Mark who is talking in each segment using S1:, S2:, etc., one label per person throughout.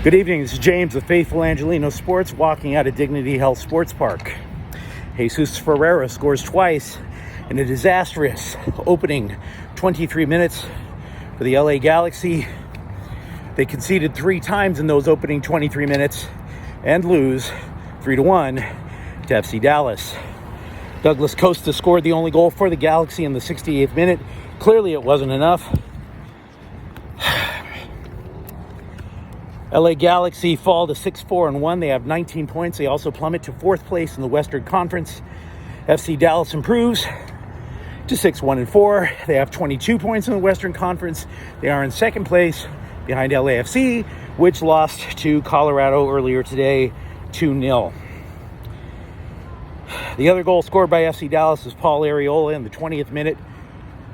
S1: Good evening, this is James with Faithful Angelino Sports, walking out of Dignity Health Sports Park. Jesus Ferreira scores twice in a disastrous opening 23 minutes for the LA Galaxy. They conceded 3 times in those opening 23 minutes and lose 3-1 to FC Dallas. Douglas Costa scored the only goal for the Galaxy in the 68th minute. Clearly it wasn't enough. LA Galaxy fall to 6-4-1. They have 19 points. They also plummet to 4th place in the Western Conference. FC Dallas improves to 6-1-4. They have 22 points in the Western Conference. They are in 2nd place behind LAFC, which lost to Colorado earlier today 2-0. The other goal scored by FC Dallas is Paul Arriola in the 20th minute.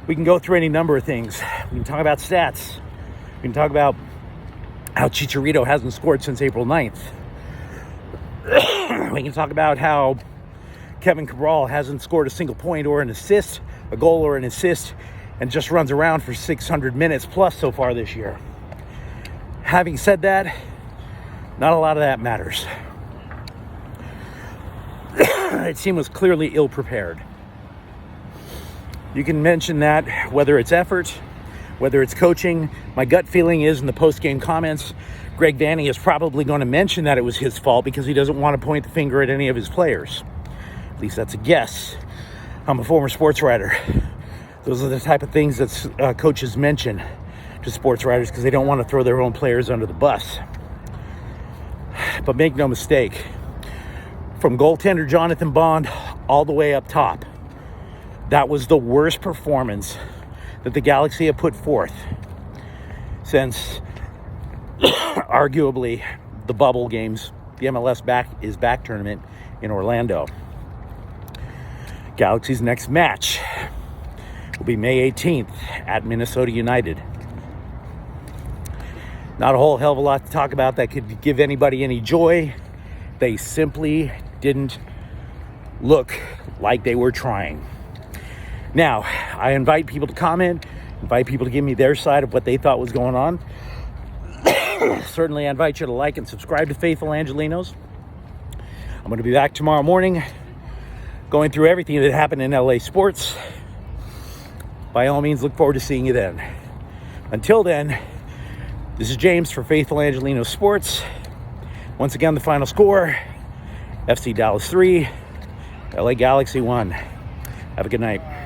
S1: We can go through any number of things. We can talk about stats. We can talk about how Chicharito hasn't scored since April 9th. We can talk about how Kevin Cabral hasn't scored a single point or an assist, a goal or an assist, and just runs around for 600 minutes plus so far this year. Having said that, not a lot of that matters. The team was clearly ill-prepared. You can mention that, whether it's effort, whether it's coaching. My gut feeling is in the post-game comments, Greg Vanney is probably going to mention that it was his fault because he doesn't want to point the finger at any of his players. At least that's a guess. I'm a former sports writer. Those are the type of things that coaches mention to sports writers because they don't want to throw their own players under the bus. But make no mistake, from goaltender Jonathan Bond all the way up top, that was the worst performance that the Galaxy have put forth since arguably the bubble games, the MLS is back tournament in Orlando. Galaxy's next match will be May 18th at Minnesota United. Not a whole hell of a lot to talk about that could give anybody any joy. They simply didn't look like they were trying. Now, I invite people to comment, invite people to give me their side of what they thought was going on. Certainly, I invite you to like and subscribe to Faithful Angelinos. I'm going to be back tomorrow morning going through everything that happened in LA sports. By all means, look forward to seeing you then. Until then, this is James for Faithful Angelino Sports. Once again, the final score, FC Dallas 3, LA Galaxy 1. Have a good night.